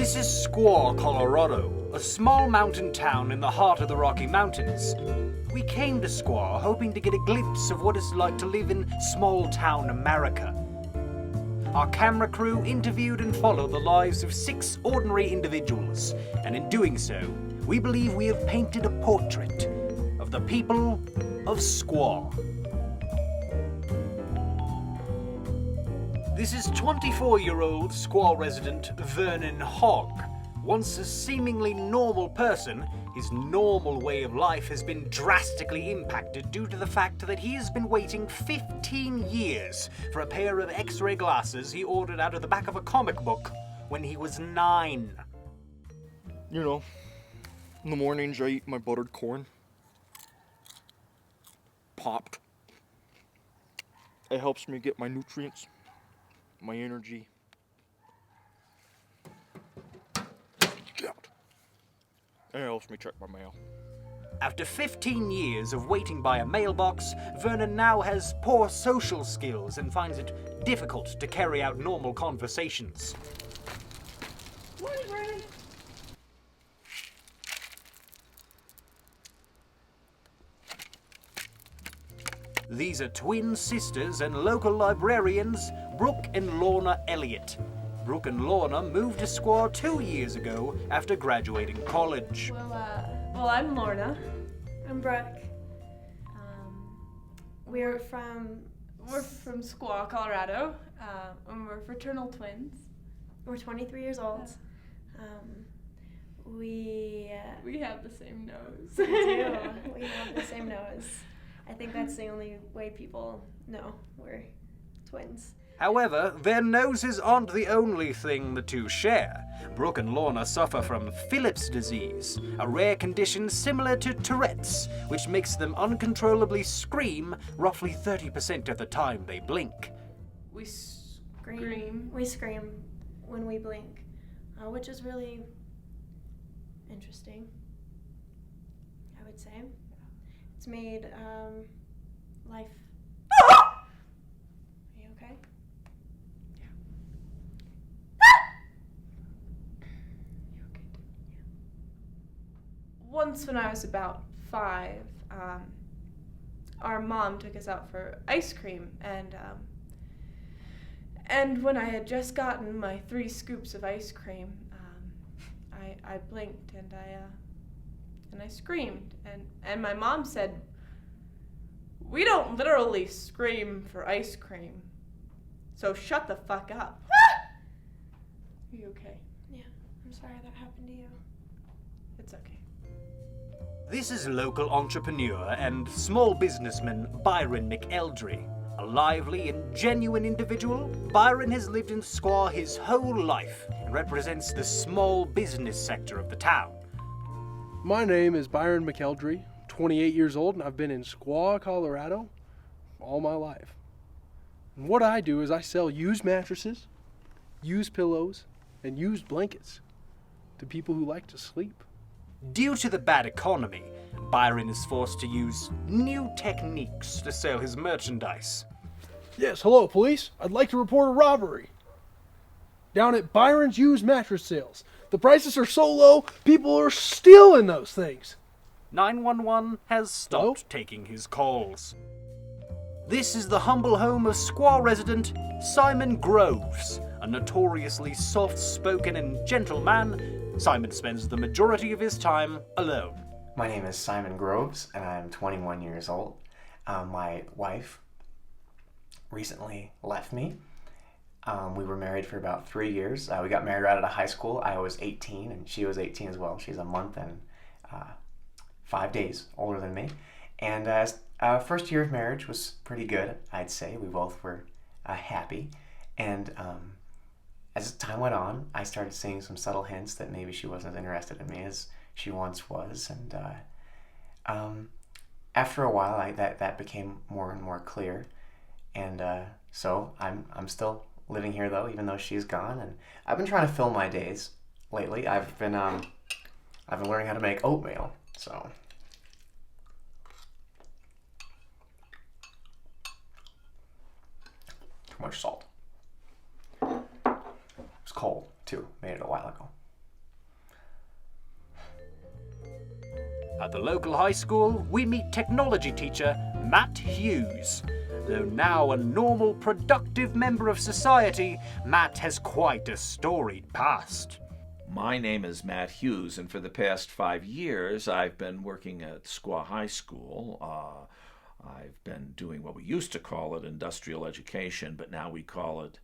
This is Squaw, Colorado, a small mountain town in the heart of the Rocky Mountains. We came to Squaw hoping to get a glimpse of what it's like to live in small-town America. Our camera crew interviewed and followed the lives of 6 ordinary individuals, and in doing so, we believe we have painted a portrait of the people of Squaw. This is 24-year-old Squaw resident Vernon Hogg. Once a seemingly normal person, his normal way of life has been drastically impacted due to the fact that he has been waiting 15 years for a pair of X-ray glasses he ordered out of the back of a comic book when he was 9. You know, in the mornings I eat my buttered corn. Popped. It helps me get my nutrients, my energy. And it helps me check my mail. After 15 years of waiting by a mailbox, Vernon now has poor social skills and finds it difficult to carry out normal conversations. Morning, Vernon. These are twin sisters and local librarians, Brooke and Lorna Elliott. Brooke and Lorna moved to Squaw 2 years ago after graduating college. Well, I'm Lorna. I'm Brooke. We're from Squaw, Colorado, and we're fraternal twins. We're 23 years old. We have the same nose. we do. We have the same nose. I think that's the only way people know we're twins. However, their noses aren't the only thing the two share. Brooke and Lorna suffer from Phillips disease, a rare condition similar to Tourette's, which makes them uncontrollably scream roughly 30% of the time they blink. We scream. We scream when we blink, which is really interesting, I would say. It's made life... Are you okay? Once when I was about 5, our mom took us out for ice cream, and when I had just gotten my 3 scoops of ice cream, I blinked and I screamed, and my mom said, "We don't literally scream for ice cream, so shut the fuck up." Are you okay? Yeah, I'm sorry that happened to you. It's okay. This is local entrepreneur and small businessman Byron McEldry. A lively and genuine individual, Byron has lived in Squaw his whole life and represents the small business sector of the town. My name is Byron McEldry, 28 years old, and I've been in Squaw, Colorado all my life. And what I do is I sell used mattresses, used pillows, and used blankets to people who like to sleep. Due to the bad economy, Byron is forced to use new techniques to sell his merchandise. Yes, hello, police. I'd like to report a robbery down at Byron's used mattress sales. The prices are so low, people are stealing those things. 911 has stopped Hello? taking his calls. This is the humble home of Squaw resident Simon Groves, a notoriously soft-spoken and gentle man. Simon spends the majority of his time alone. My name is Simon Groves, and I'm 21 years old. My wife recently left me. We were married for about 3 years. We got married right out of high school. I was 18, and she was 18 as well. She's a month and 5 days older than me. And first year of marriage was pretty good, I'd say. We both were happy. And as time went on, I started seeing some subtle hints that maybe she wasn't as interested in me as she once was. And after a while, that became more and more clear. And so I'm still living here, though, even though she's gone. And I've been trying to fill my days lately. I've been learning how to make oatmeal. So too much salt. It was cold too. Made it a while ago. At the local high school, we meet technology teacher Matt Hughes. Though now a normal, productive member of society, Matt has quite a storied past. My name is Matt Hughes, and for the past 5 years, I've been working at Squaw High School. I've been doing what we used to call it industrial education, but now we call it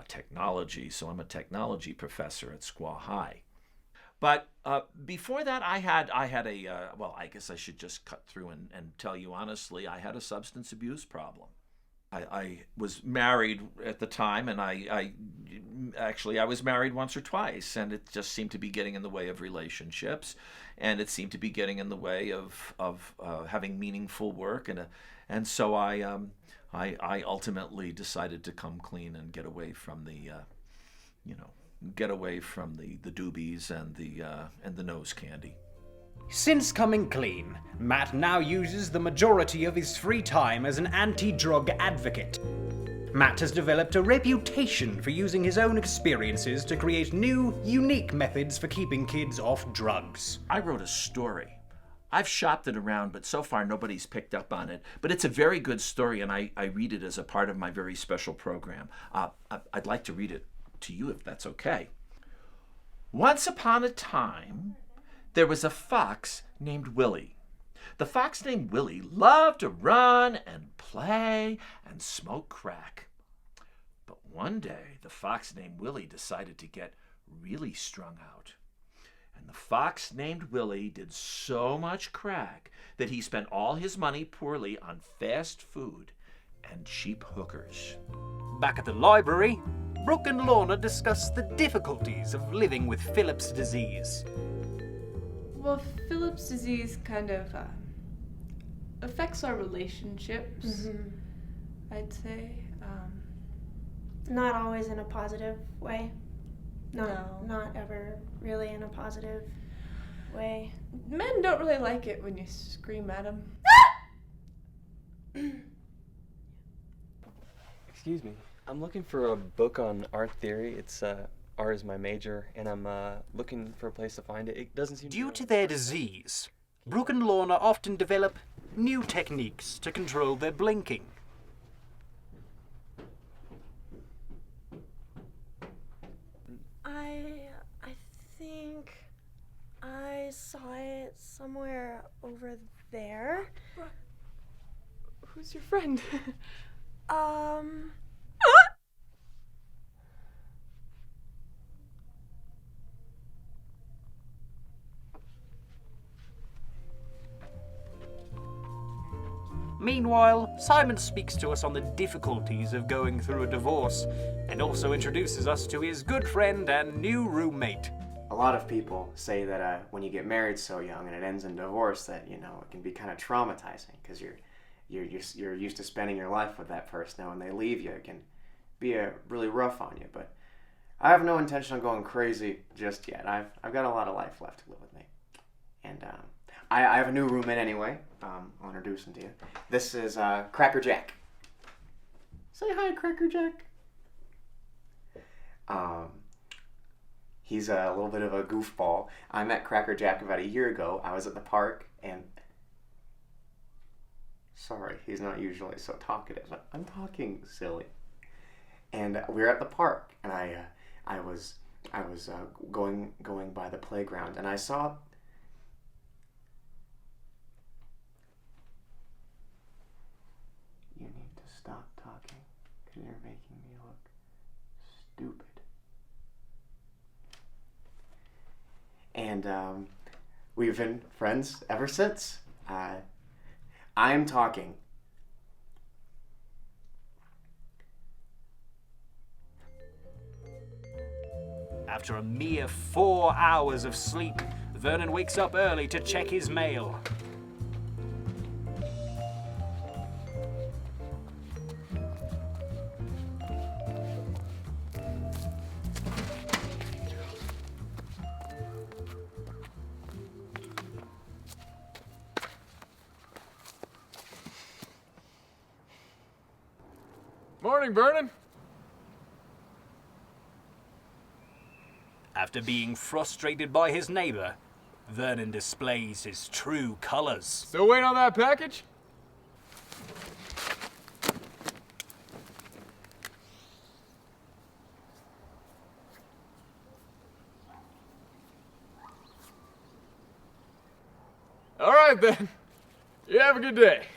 technology. So I'm a technology professor at Squaw High. But before that, I had a, well, I guess I should just cut through and tell you honestly, I had a substance abuse problem. I was married at the time, and I was married once or twice, and it just seemed to be getting in the way of relationships, and it seemed to be getting in the way of having meaningful work, and so I ultimately decided to come clean and get away from the doobies and the nose candy. Since coming clean, Matt now uses the majority of his free time as an anti-drug advocate. Matt has developed a reputation for using his own experiences to create new, unique methods for keeping kids off drugs. I wrote a story. I've shopped it around, but so far nobody's picked up on it. But it's a very good story, and I read it as a part of my very special program. I'd like to read it to you if that's okay. Once upon a time, there was a fox named Willie. The fox named Willie loved to run and play and smoke crack. But one day, the fox named Willie decided to get really strung out. And the fox named Willie did so much crack that he spent all his money poorly on fast food and cheap hookers. Back at the library, Brooke and Lorna discuss the difficulties of living with Phillips disease. Well, Phillips disease kind of affects our relationships, I'd say. Not always in a positive way. No. Not ever really in a positive way. Men don't really like it when you scream at them. Excuse me. I'm looking for a book on art theory. It's art is my major, and I'm looking for a place to find it. It doesn't seem Due to their disease, Brooke and Lorna often develop new techniques to control their blinking. I think I saw it somewhere over there. Who's your friend? Meanwhile, Simon speaks to us on the difficulties of going through a divorce and also introduces us to his good friend and new roommate. A lot of people say that when you get married so young and it ends in divorce, that it can be kind of traumatizing because you're used to spending your life with that person. Now when they leave you, it can be really rough on you. But I have no intention of going crazy just yet. I've got a lot of life left to live with me, and I have a new roommate anyway. I'll introduce him to you. This is Cracker Jack. Say hi, Cracker Jack. He's a little bit of a goofball. I met Cracker Jack about a year ago. I was at the park and... Sorry, he's not usually so talkative. I'm talking silly. And we were at the park, and I was going by the playground, and I saw... You need to stop talking, because you're making me look stupid. And we've been friends ever since. I'm talking. After a mere 4 hours of sleep, Vernon wakes up early to check his mail. Morning, Vernon. After being frustrated by his neighbor, Vernon displays his true colors. Still waiting on that package? All right, then. You have a good day.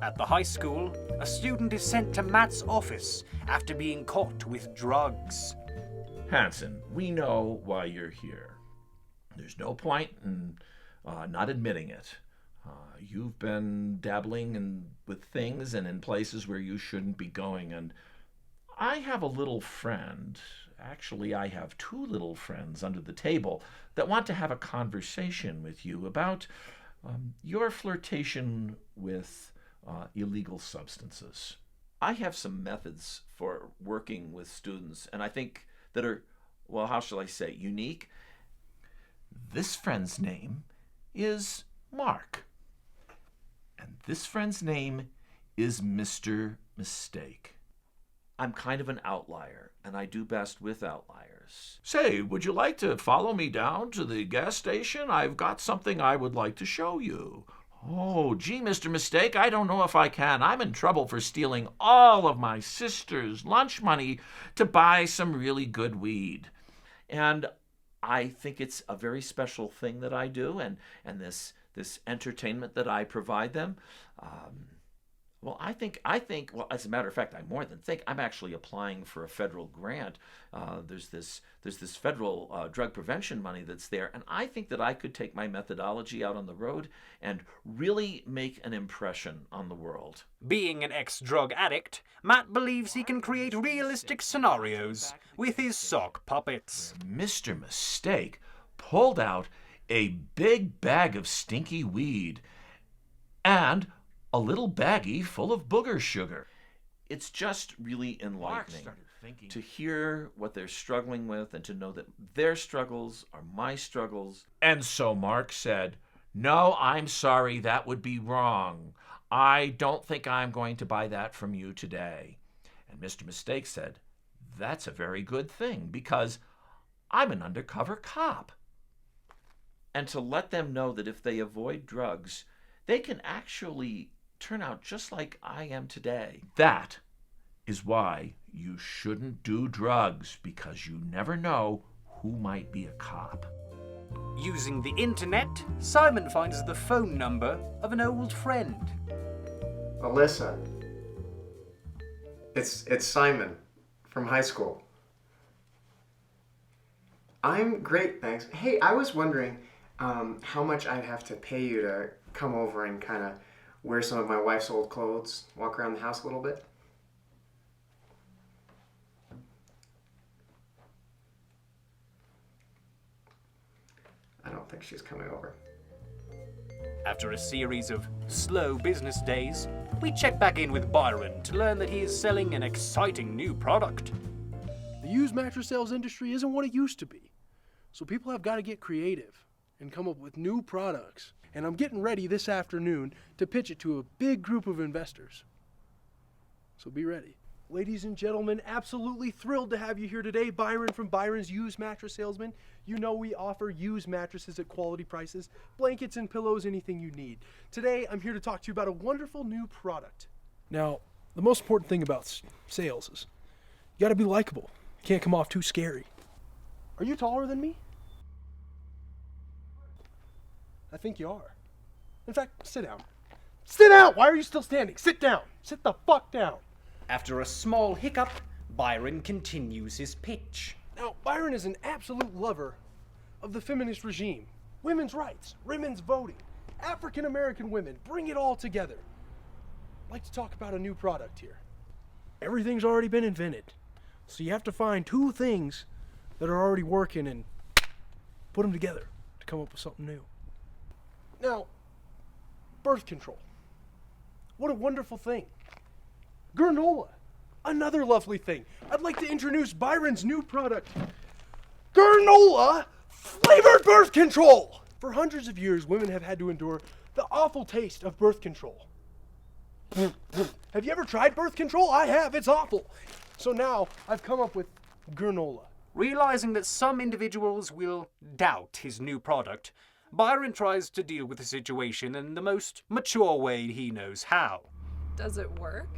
At the high school, a student is sent to Matt's office after being caught with drugs. Hanson, we know why you're here. There's no point in not admitting it. You've been dabbling with things and in places where you shouldn't be going, and I have a little friend. Actually, I have two little friends under the table that want to have a conversation with you about your flirtation with illegal substances. I have some methods for working with students, and I think that are, well, how shall I say, unique. This friend's name is Mark, and this friend's name is Mr. Mistake. I'm kind of an outlier, and I do best with outliers. Say, would you like to follow me down to the gas station? I've got something I would like to show you. Oh, gee, Mr. Mistake, I don't know if I can. I'm in trouble for stealing all of my sister's lunch money to buy some really good weed. And I think it's a very special thing that I do, and this entertainment that I provide them. I think, well, as a matter of fact, I more than think, I'm actually applying for a federal grant. There's this federal drug prevention money that's there, and I think that I could take my methodology out on the road and really make an impression on the world. Being an ex-drug addict, Matt believes he can create realistic scenarios with his sock puppets. Mr. Mistake pulled out a big bag of stinky weed and a little baggie full of booger sugar. It's just really enlightening to hear what they're struggling with and to know that their struggles are my struggles. And so Mark said, "No, I'm sorry, that would be wrong. I don't think I'm going to buy that from you today." And Mr. Mistake said, "That's a very good thing because I'm an undercover cop." And to let them know that if they avoid drugs, they can actually turn out just like I am today. That is why you shouldn't do drugs, because you never know who might be a cop. Using the internet, Simon finds the phone number of an old friend. Alyssa. It's Simon from high school. I'm great, thanks. Hey, I was wondering how much I'd have to pay you to come over and kind of wear some of my wife's old clothes, walk around the house a little bit. I don't think she's coming over. After a series of slow business days, we check back in with Byron to learn that he is selling an exciting new product. The used mattress sales industry isn't what it used to be, so people have got to get creative and come up with new products. And I'm getting ready this afternoon to pitch it to a big group of investors. So be ready. Ladies and gentlemen, absolutely thrilled to have you here today. Byron from Byron's Used Mattress Salesman. You know we offer used mattresses at quality prices, blankets and pillows, anything you need. Today, I'm here to talk to you about a wonderful new product. Now, the most important thing about sales is you gotta be likable. You can't come off too scary. Are you taller than me? I think you are. In fact, sit down. Sit down! Why are you still standing? Sit down! Sit the fuck down! After a small hiccup, Byron continues his pitch. Now, Byron is an absolute lover of the feminist regime. Women's rights, women's voting, African American women, bring it all together. I'd like to talk about a new product here. Everything's already been invented. So you have to find two things that are already working and put them together to come up with something new. Now, birth control. What a wonderful thing. Granola, another lovely thing. I'd like to introduce Byron's new product, Granola Flavored Birth Control. For hundreds of years, women have had to endure the awful taste of birth control. Have you ever tried birth control? I have. It's awful. So now I've come up with granola. Realizing that some individuals will doubt his new product, Byron tries to deal with the situation in the most mature way he knows how. Does it work?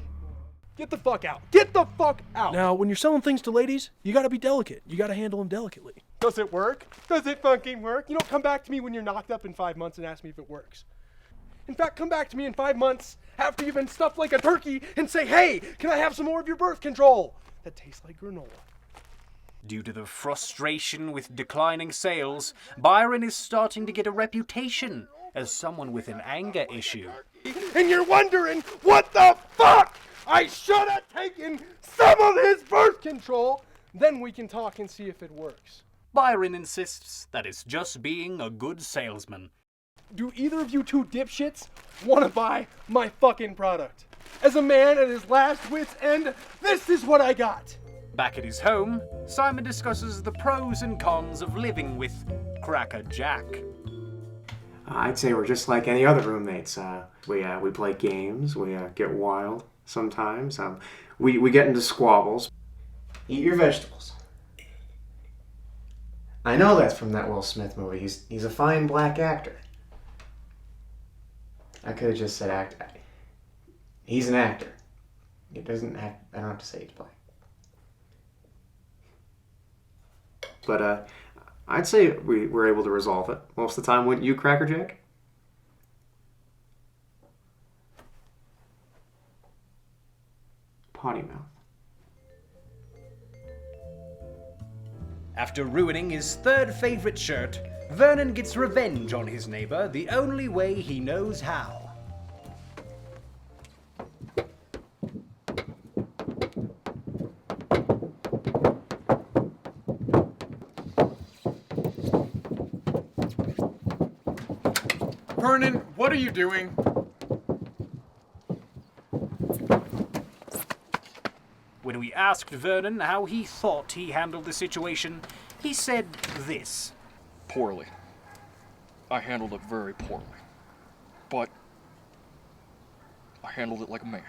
Get the fuck out. Get the fuck out. Now, when you're selling things to ladies, you gotta be delicate. You gotta handle them delicately. Does it work? Does it fucking work? You don't come back to me when you're knocked up in 5 months and ask me if it works. In fact, come back to me in 5 months after you've been stuffed like a turkey and say, hey, can I have some more of your birth control? That tastes like granola. Due to the frustration with declining sales, Byron is starting to get a reputation as someone with an anger issue. And you're wondering, what the fuck? I should have taken some of his birth control. Then we can talk and see if it works. Byron insists that it's just being a good salesman. Do either of you two dipshits want to buy my fucking product? As a man at his last wit's end, this is what I got. Back at his home, Simon discusses the pros and cons of living with Cracker Jack. I'd say we're just like any other roommates. We play games. We get wild sometimes. We get into squabbles. Eat your vegetables. I know that's from that Will Smith movie. He's a fine black actor. I could have just said act. He's an actor. It doesn't have. I don't have to say he's black. But I'd say we were able to resolve it most of the time. Wouldn't you, Cracker Jack? Potty mouth. After ruining his third favorite shirt, Vernon gets revenge on his neighbor the only way he knows how. Vernon, what are you doing? When we asked Vernon how he thought he handled the situation, he said this. Poorly. I handled it very poorly. But I handled it like a man.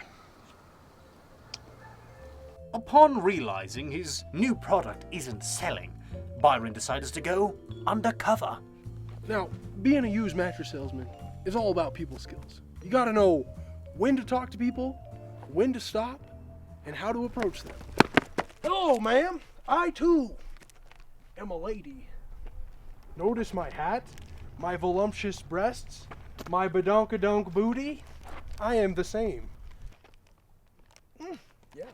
Upon realizing his new product isn't selling, Byron decides to go undercover. Now, being a used mattress salesman is all about people skills. You gotta know when to talk to people, when to stop, and how to approach them. Hello, ma'am. I, too, am a lady. Notice my hat, my voluptuous breasts, my badonkadonk booty? I am the same. Yeah.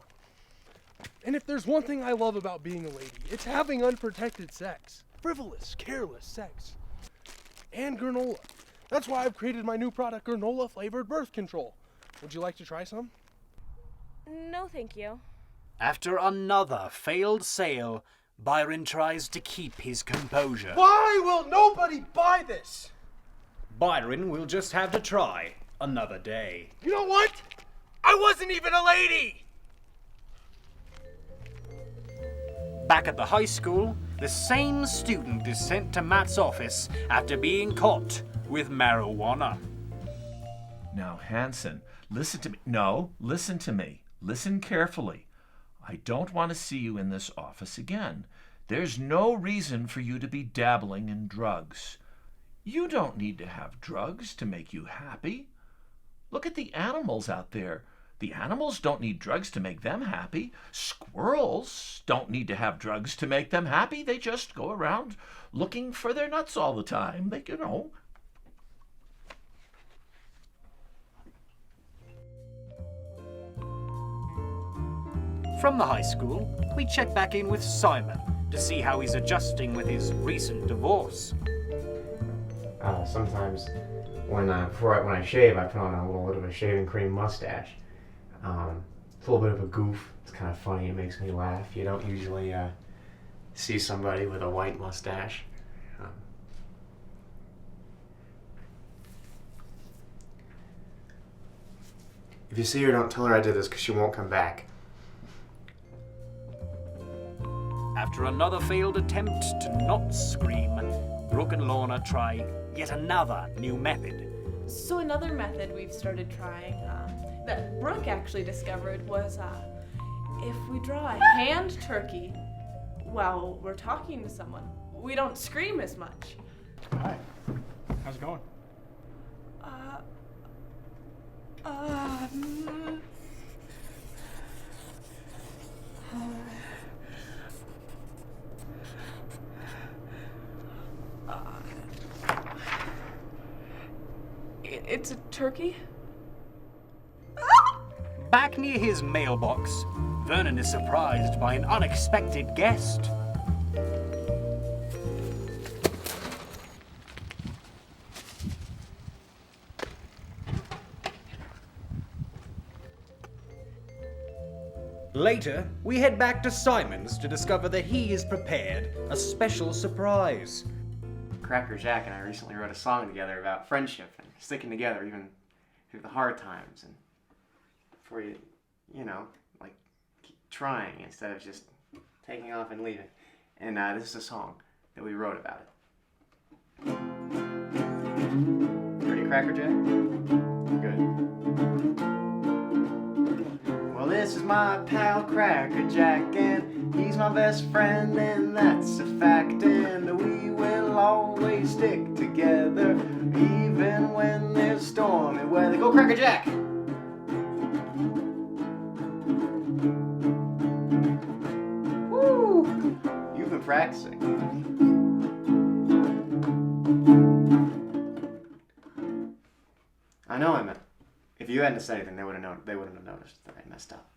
And if there's one thing I love about being a lady, it's having unprotected sex. Frivolous, careless sex. And granola. That's why I've created my new product, granola flavored birth control. Would you like to try some? No, thank you. After another failed sale, Byron tries to keep his composure. Why will nobody buy this? Byron will just have to try another day. You know what? I wasn't even a lady! Back at the high school, the same student is sent to Matt's office after being caught with marijuana. Now, Hanson, listen to me. No, listen to me. Listen carefully. I don't want to see you in this office again. There's no reason for you to be dabbling in drugs. You don't need to have drugs to make you happy. Look at the animals out there. The animals don't need drugs to make them happy. Squirrels don't need to have drugs to make them happy. They just go around looking for their nuts all the time. From the high school, we check back in with Simon to see how he's adjusting with his recent divorce. Sometimes when I shave, I put on a little bit of a shaving cream mustache. It's a little bit of a goof. It's kind of funny. It makes me laugh. You don't usually see somebody with a white mustache. If you see her, don't tell her I did this because she won't come back. After another failed attempt to not scream, Brooke and Lorna try yet another new method. So another method we've started trying that Brooke actually discovered was if we draw a hand turkey while we're talking to someone, we don't scream as much. Hi. How's it going? Mm, it's a turkey? Back near his mailbox, Vernon is surprised by an unexpected guest. Later, we head back to Simon's to discover that he has prepared a special surprise. Cracker Jack and I recently wrote a song together about friendship and sticking together even through the hard times, and for you, like keep trying instead of just taking off and leaving. And this is a song that we wrote about it. Ready, Cracker Jack? Good. Well, this is my pal Cracker Jack, and he's my best friend, and that's a fact. And we will always stick together, even when there's stormy weather. Go, Cracker Jack! Woo! You've been practicing. I know I meant. If you hadn't said anything, they wouldn't have noticed that I messed up.